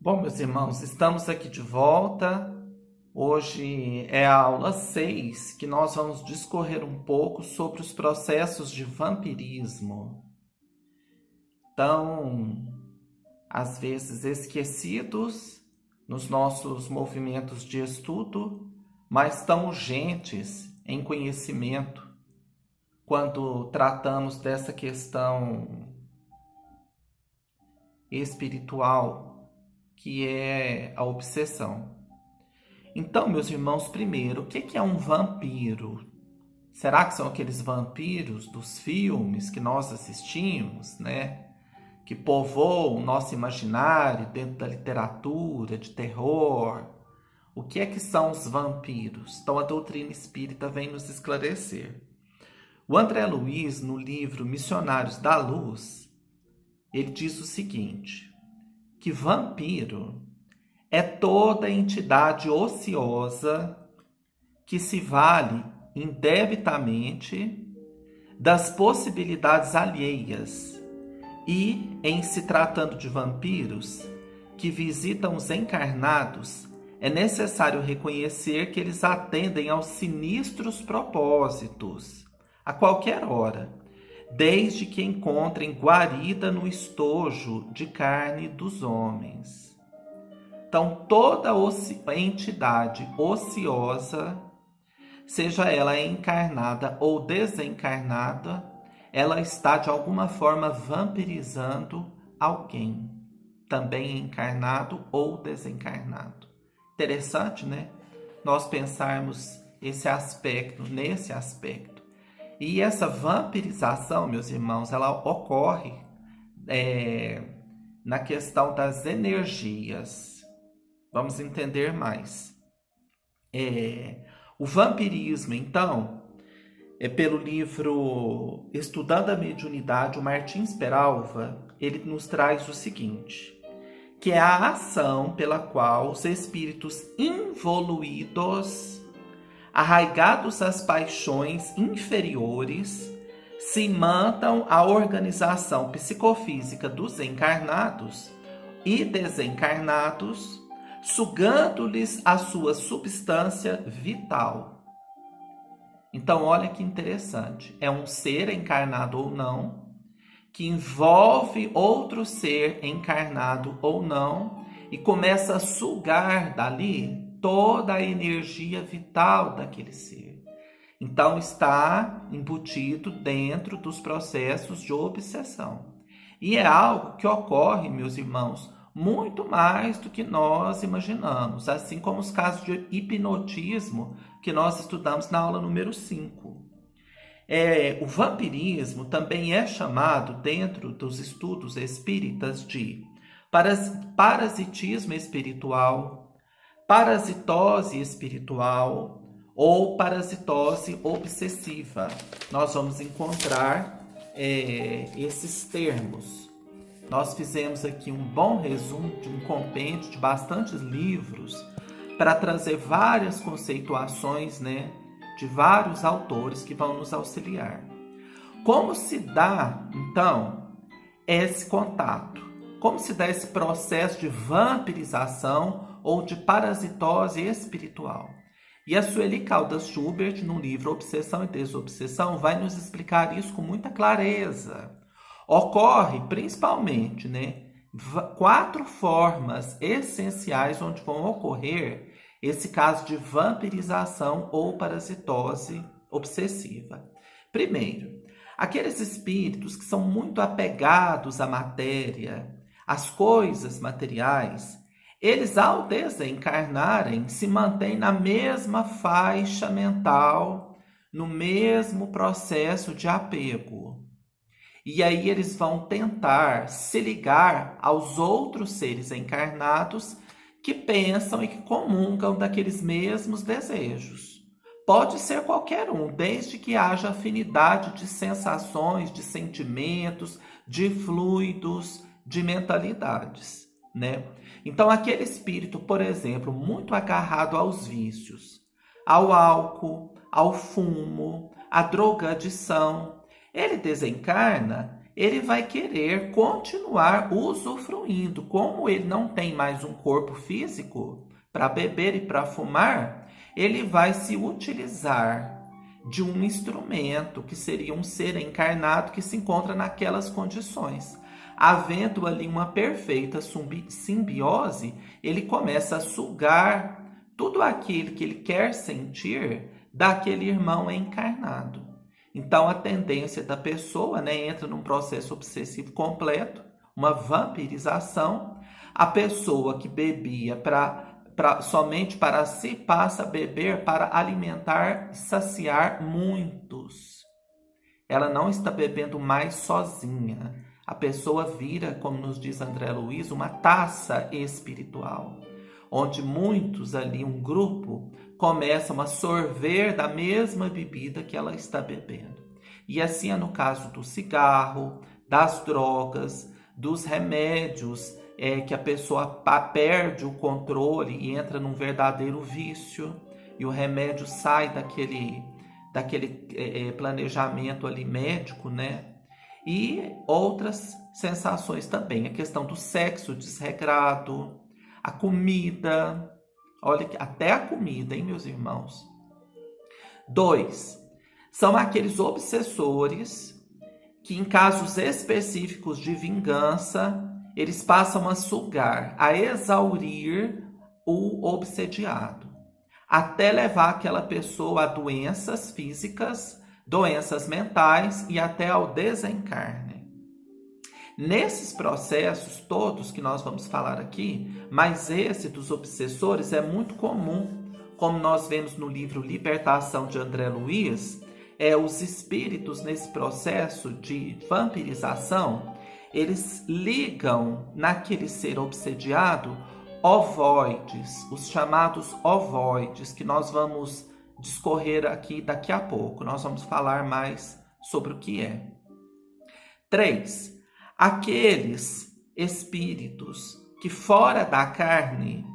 Bom, meus irmãos, estamos aqui de volta. Hoje é a aula 6 que nós vamos discorrer um pouco sobre os processos de vampirismo. Tão, às vezes, esquecidos nos nossos movimentos de estudo, mas tão urgentes em conhecimento quando tratamos dessa questão espiritual, que é a obsessão. Então, meus irmãos, primeiro, o que é um vampiro? Será que são aqueles vampiros dos filmes que nós assistimos, né? Que povoam o nosso imaginário dentro da literatura, de terror? O que é que são os vampiros? Então, a doutrina espírita vem nos esclarecer. O André Luiz, no livro Missionários da Luz, ele diz o seguinte, que vampiro é toda entidade ociosa que se vale indebitamente das possibilidades alheias e, em se tratando de vampiros que visitam os encarnados, é necessário reconhecer que eles atendem aos sinistros propósitos a qualquer hora, desde que encontrem guarida no estojo de carne dos homens. Então, toda entidade ociosa, seja ela encarnada ou desencarnada, ela está de alguma forma vampirizando alguém, também encarnado ou desencarnado. Interessante, né? Nós pensarmos nesse aspecto. E essa vampirização, meus irmãos, ela ocorre na questão das energias. Vamos entender mais. O vampirismo, então, é pelo livro Estudando a Mediunidade, o Martins Peralva, ele nos traz o seguinte, que é a ação pela qual os espíritos involuídos, arraigados às paixões inferiores, se imantam à organização psicofísica dos encarnados e desencarnados, sugando-lhes a sua substância vital. Então, olha que interessante. É um ser encarnado ou não, que envolve outro ser encarnado ou não, e começa a sugar dali toda a energia vital daquele ser. Então, está embutido dentro dos processos de obsessão. E é algo que ocorre, meus irmãos, muito mais do que nós imaginamos, assim como os casos de hipnotismo que nós estudamos na aula número 5. O vampirismo também é chamado, dentro dos estudos espíritas, de parasitismo espiritual, parasitose espiritual ou parasitose obsessiva. Nós vamos encontrar esses termos. Nós fizemos aqui um bom resumo de um compêndio de bastantes livros para trazer várias conceituações, né, de vários autores que vão nos auxiliar. Como se dá, então, esse contato? Como se dá esse processo de vampirização ou de parasitose espiritual? E a Sueli Caldas Schubert, no livro Obsessão e Desobsessão, vai nos explicar isso com muita clareza. Ocorre, principalmente, né, 4 formas essenciais onde vão ocorrer esse caso de vampirização ou parasitose obsessiva. Primeiro, aqueles espíritos que são muito apegados à matéria, às coisas materiais, eles, ao desencarnarem, se mantêm na mesma faixa mental, no mesmo processo de apego. E aí eles vão tentar se ligar aos outros seres encarnados que pensam e que comungam daqueles mesmos desejos. Pode ser qualquer um, desde que haja afinidade de sensações, de sentimentos, de fluidos, de mentalidades, né? Então, aquele espírito, por exemplo, muito agarrado aos vícios, ao álcool, ao fumo, à drogadição, ele desencarna, ele vai querer continuar usufruindo. Como ele não tem mais um corpo físico para beber e para fumar, ele vai se utilizar de um instrumento que seria um ser encarnado que se encontra naquelas condições. Havendo ali uma perfeita simbiose, ele começa a sugar tudo aquilo que ele quer sentir daquele irmão encarnado. Então a tendência da pessoa, né, entra num processo obsessivo completo, uma vampirização. A pessoa que bebia somente para si passa a beber para alimentar e saciar muitos. Ela não está bebendo mais sozinha. A pessoa vira, como nos diz André Luiz, uma taça espiritual, onde muitos ali, um grupo, começam a sorver da mesma bebida que ela está bebendo. E assim é no caso do cigarro, das drogas, dos remédios, que a pessoa perde o controle e entra num verdadeiro vício, e o remédio sai daquele planejamento ali médico, né? E outras sensações também, a questão do sexo desregrado, a comida, olha, até a comida, hein, meus irmãos? 2, são aqueles obsessores que em casos específicos de vingança, eles passam a sugar, a exaurir o obsediado, até levar aquela pessoa a doenças físicas, doenças mentais e até ao desencarne. Nesses processos todos que nós vamos falar aqui, mas esse dos obsessores é muito comum, como nós vemos no livro Libertação de André Luiz, os espíritos nesse processo de vampirização, eles ligam naquele ser obsediado ovoides, os chamados ovoides, que nós vamos discorrer aqui daqui a pouco. Nós vamos falar mais sobre o que é. 3, aqueles espíritos que fora da carne,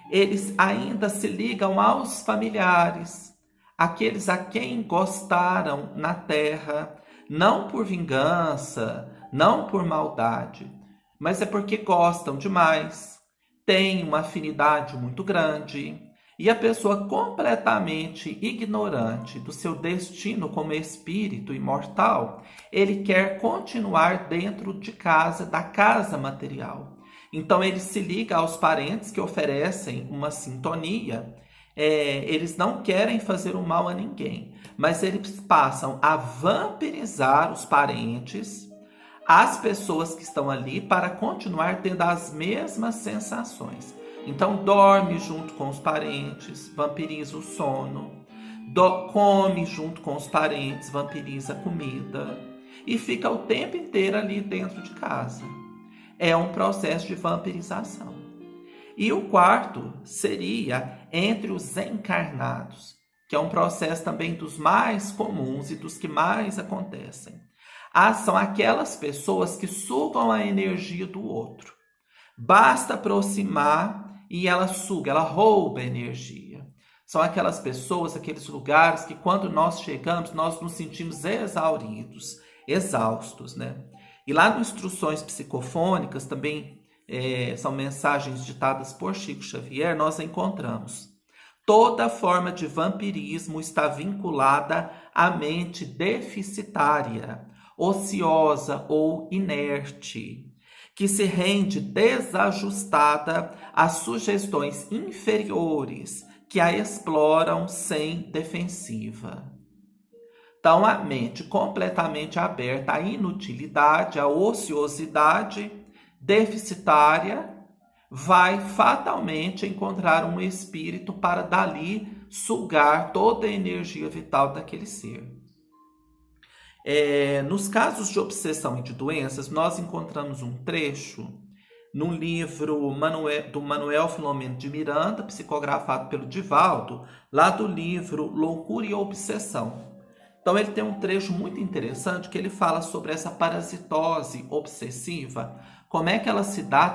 eles ainda se ligam aos familiares, aqueles a quem gostaram na terra, não por vingança, não por maldade, mas é porque gostam demais, têm uma afinidade muito grande, e a pessoa completamente ignorante do seu destino como espírito imortal, ele quer continuar dentro de casa, da casa material. Então ele se liga aos parentes que oferecem uma sintonia. Eles não querem fazer o mal a ninguém, mas eles passam a vampirizar os parentes, as pessoas que estão ali, para continuar tendo as mesmas sensações. Então dorme junto com os parentes, vampiriza o sono, come junto com os parentes, vampiriza a comida e fica o tempo inteiro ali dentro de casa. É um processo de vampirização. E o quarto seria entre os encarnados, que é um processo também dos mais comuns e dos que mais acontecem. São aquelas pessoas que sugam a energia do outro. Basta aproximar e ela suga, ela rouba a energia. São aquelas pessoas, aqueles lugares que quando nós chegamos, nós nos sentimos exauridos, exaustos, né? E lá no Instruções Psicofônicas, também são mensagens ditadas por Chico Xavier, nós encontramos: toda forma de vampirismo está vinculada à mente deficitária, ociosa ou inerte, que se rende desajustada às sugestões inferiores que a exploram sem defensiva. Então, a mente completamente aberta à inutilidade, à ociosidade deficitária, vai fatalmente encontrar um espírito para dali sugar toda a energia vital daquele ser. Nos casos de obsessão e de doenças, nós encontramos um trecho no livro do Manuel Filomeno de Miranda, psicografado pelo Divaldo, lá do livro Loucura e Obsessão. Então ele tem um trecho muito interessante que ele fala sobre essa parasitose obsessiva, como é que ela se dá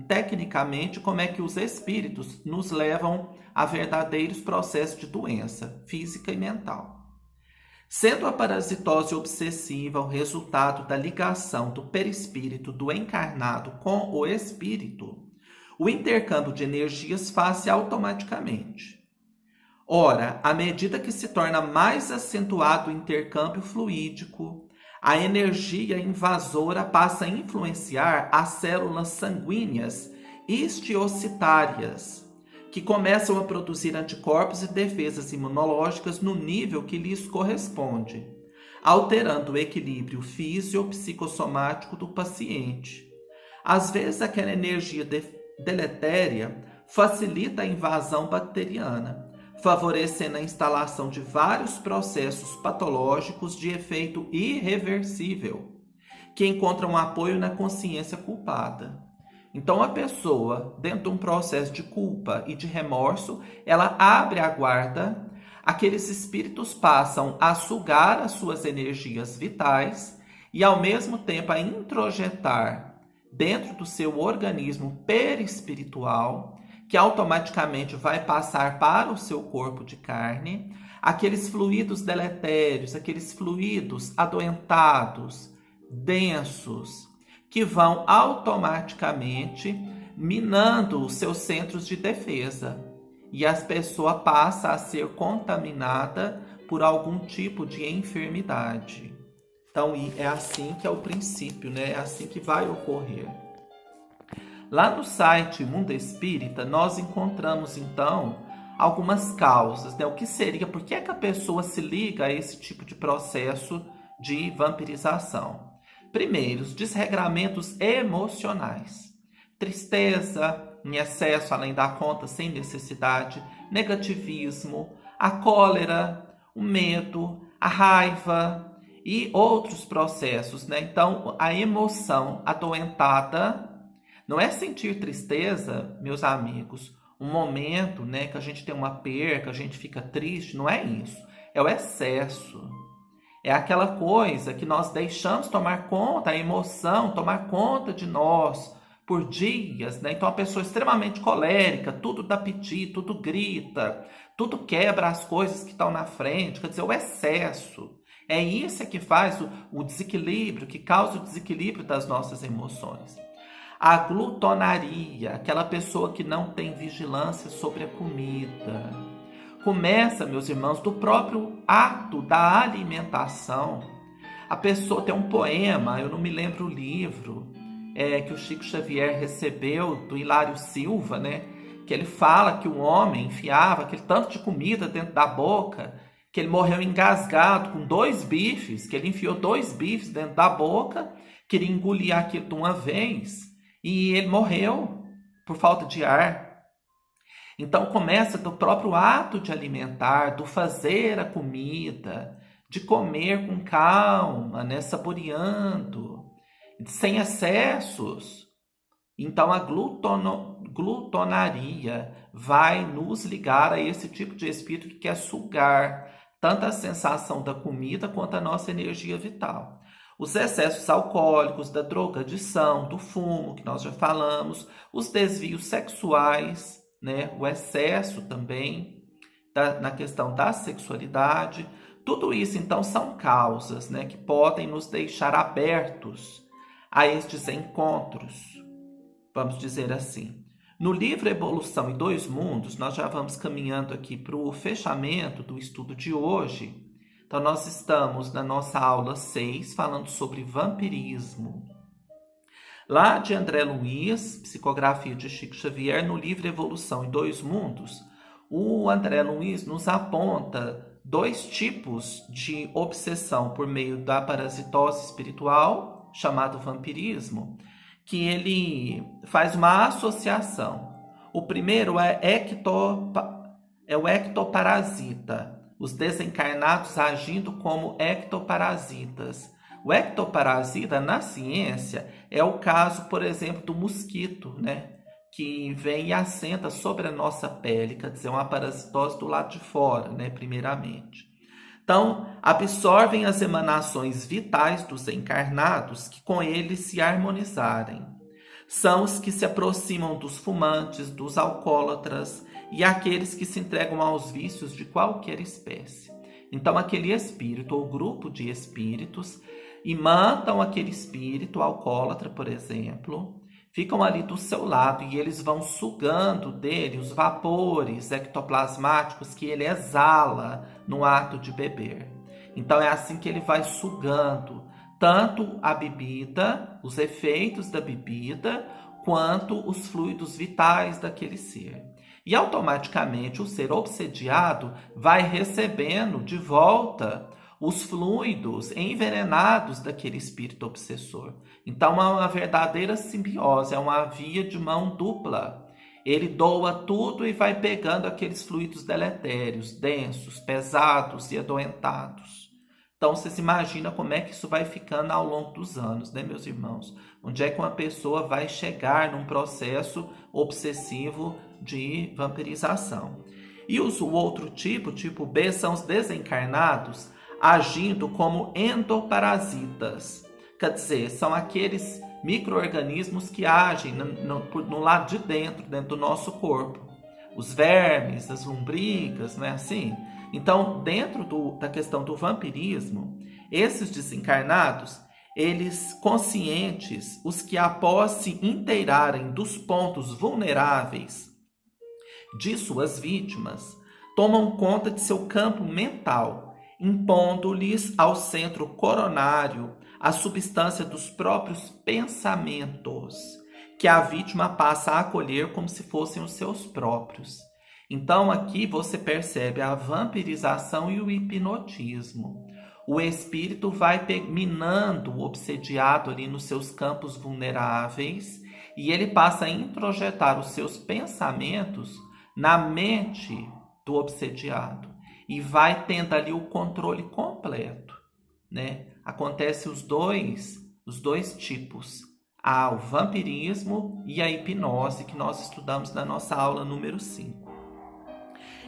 tecnicamente, como é que os espíritos nos levam a verdadeiros processos de doença física e mental. Sendo a parasitose obsessiva o resultado da ligação do perispírito do encarnado com o espírito, o intercâmbio de energias faz-se automaticamente. Ora, à medida que se torna mais acentuado o intercâmbio fluídico, a energia invasora passa a influenciar as células sanguíneas histiocitárias, que começam a produzir anticorpos e defesas imunológicas no nível que lhes corresponde, alterando o equilíbrio físio-psicossomático do paciente. Às vezes, aquela energia deletéria facilita a invasão bacteriana, favorecendo a instalação de vários processos patológicos de efeito irreversível, que encontram apoio na consciência culpada. Então, a pessoa, dentro de um processo de culpa e de remorso, ela abre a guarda, aqueles espíritos passam a sugar as suas energias vitais e, ao mesmo tempo, a introjetar dentro do seu organismo perispiritual, que automaticamente vai passar para o seu corpo de carne, aqueles fluidos deletérios, aqueles fluidos adoentados, densos, que vão automaticamente minando os seus centros de defesa. E a pessoa passa a ser contaminada por algum tipo de enfermidade. Então, é assim que é o princípio, né? É assim que vai ocorrer. Lá no site Mundo Espírita, nós encontramos, então, algumas causas, né? O que seria, por que é que a pessoa se liga a esse tipo de processo de vampirização? Primeiro, os desregramentos emocionais. Tristeza em excesso, além da conta, sem necessidade. Negativismo, a cólera, o medo, a raiva e outros processos, né? Então, a emoção adoentada não é sentir tristeza, meus amigos, um momento, né, que a gente tem uma perca, a gente fica triste, não é isso. É o excesso. É aquela coisa que nós deixamos tomar conta, a emoção tomar conta de nós por dias, né? Então, a pessoa extremamente colérica, tudo dá piti, tudo grita, tudo quebra as coisas que estão na frente, quer dizer, o excesso. É isso que faz o desequilíbrio, que causa o desequilíbrio das nossas emoções. A glutonaria, aquela pessoa que não tem vigilância sobre a comida. Começa, meus irmãos, do próprio ato da alimentação. A pessoa tem um poema, eu não me lembro o livro, que o Chico Xavier recebeu, do Hilário Silva, né? Que ele fala que o homem enfiava aquele tanto de comida dentro da boca, que ele morreu engasgado com 2 bifes, que ele enfiou 2 bifes dentro da boca, queria engolir aquilo de uma vez, e ele morreu por falta de ar. Então começa do próprio ato de alimentar, do fazer a comida, de comer com calma, né, saboreando, sem excessos. Então a glutonaria vai nos ligar a esse tipo de espírito que quer sugar tanto a sensação da comida quanto a nossa energia vital. Os excessos alcoólicos, da drogadição, do fumo, que nós já falamos, os desvios sexuais, né? O excesso também na questão da sexualidade. Tudo isso, então, são causas, né, que podem nos deixar abertos a estes encontros, vamos dizer assim. No livro Evolução e Dois Mundos, nós já vamos caminhando aqui para o fechamento do estudo de hoje. Então, nós estamos na nossa aula 6, falando sobre vampirismo. Lá de André Luiz, psicografia de Chico Xavier, no livro Evolução e Dois Mundos, o André Luiz nos aponta 2 tipos de obsessão por meio da parasitose espiritual, chamado vampirismo, que ele faz uma associação. O primeiro é o ectoparasita, os desencarnados agindo como ectoparasitas. O ectoparasita, na ciência, é o caso, por exemplo, do mosquito, né? Que vem e assenta sobre a nossa pele, quer dizer, uma parasitose do lado de fora, né? Primeiramente. Então, absorvem as emanações vitais dos encarnados que com eles se harmonizarem. São os que se aproximam dos fumantes, dos alcoólatras e aqueles que se entregam aos vícios de qualquer espécie. Então aquele espírito ou grupo de espíritos imantam aquele espírito alcoólatra, por exemplo, ficam ali do seu lado e eles vão sugando dele os vapores ectoplasmáticos que ele exala no ato de beber. Então é assim que ele vai sugando tanto a bebida, os efeitos da bebida, quanto os fluidos vitais daquele ser. E automaticamente o ser obsediado vai recebendo de volta os fluidos envenenados daquele espírito obsessor. Então é uma verdadeira simbiose, é uma via de mão dupla. Ele doa tudo e vai pegando aqueles fluidos deletérios, densos, pesados e adoentados. Então você se imagina como é que isso vai ficando ao longo dos anos, né, meus irmãos? Onde é que uma pessoa vai chegar num processo obsessivo de vampirização. E o outro tipo B, são os desencarnados, agindo como endoparasitas. Quer dizer, são aqueles micro-organismos que agem no lado de dentro do nosso corpo. Os vermes, as lombrigas, não é assim? Então, dentro da questão do vampirismo, esses desencarnados, eles conscientes, os que após se inteirarem dos pontos vulneráveis de suas vítimas, tomam conta de seu campo mental, impondo-lhes ao centro coronário a substância dos próprios pensamentos, que a vítima passa a acolher como se fossem os seus próprios. Então aqui você percebe a vampirização e o hipnotismo. O espírito vai minando o obsediado ali nos seus campos vulneráveis e ele passa a introjetar os seus pensamentos na mente do obsediado e vai tendo ali o controle completo, né? Acontece os dois tipos, o vampirismo e a hipnose, que nós estudamos na nossa aula número 5.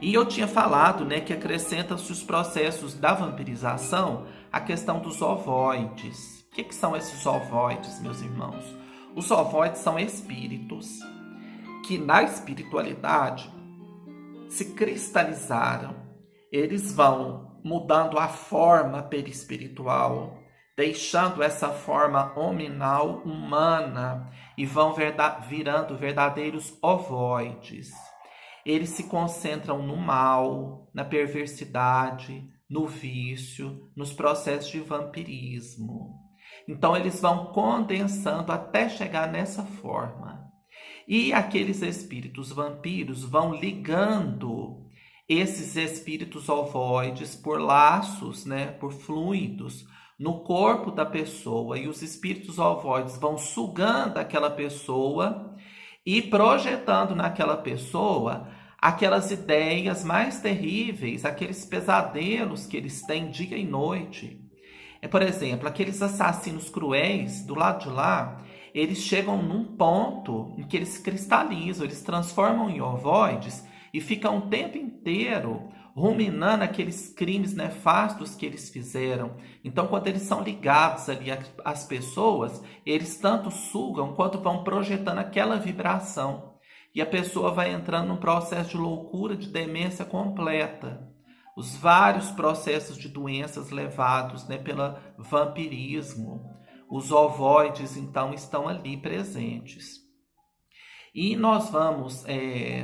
E eu tinha falado, né, que acrescenta-se os processos da vampirização a questão dos ovoides. O que são esses ovoides, meus irmãos? Os ovoides são espíritos que na espiritualidade se cristalizaram. Eles vão mudando a forma perispiritual, deixando essa forma hominal humana e vão virando verdadeiros ovoides. Eles se concentram no mal, na perversidade, no vício, nos processos de vampirismo. Então eles vão condensando até chegar nessa forma. E aqueles espíritos vampiros vão ligando esses espíritos ovoides por laços, né, por fluidos, no corpo da pessoa. E os espíritos ovoides vão sugando aquela pessoa e projetando naquela pessoa aquelas ideias mais terríveis, aqueles pesadelos que eles têm dia e noite. Por exemplo, aqueles assassinos cruéis do lado de lá, eles chegam num ponto em que eles se cristalizam, eles transformam em ovoides e ficam o tempo inteiro ruminando aqueles crimes nefastos que eles fizeram. Então, quando eles são ligados ali às pessoas, eles tanto sugam quanto vão projetando aquela vibração. E a pessoa vai entrando num processo de loucura, de demência completa. Os vários processos de doenças levados, né, pelo vampirismo. Os ovoides, então, estão ali presentes. E nós vamos,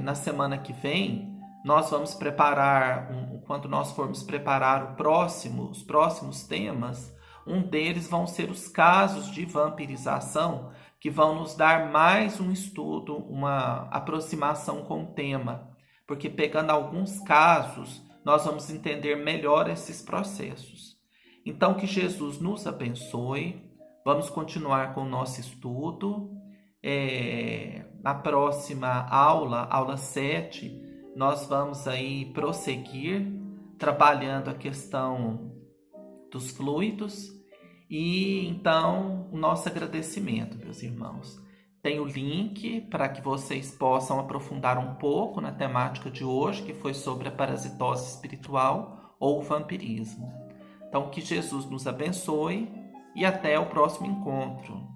na semana que vem, nós vamos preparar, quando nós formos preparar os próximos temas, um deles vão ser os casos de vampirização, que vão nos dar mais um estudo, uma aproximação com o tema. Porque pegando alguns casos, nós vamos entender melhor esses processos. Então, que Jesus nos abençoe. Vamos continuar com o nosso estudo. Na próxima aula, aula 7, nós vamos aí prosseguir trabalhando a questão dos fluidos. E então, o nosso agradecimento, meus irmãos. Tem o link para que vocês possam aprofundar um pouco na temática de hoje, que foi sobre a parasitose espiritual ou o vampirismo. Então, que Jesus nos abençoe e até o próximo encontro.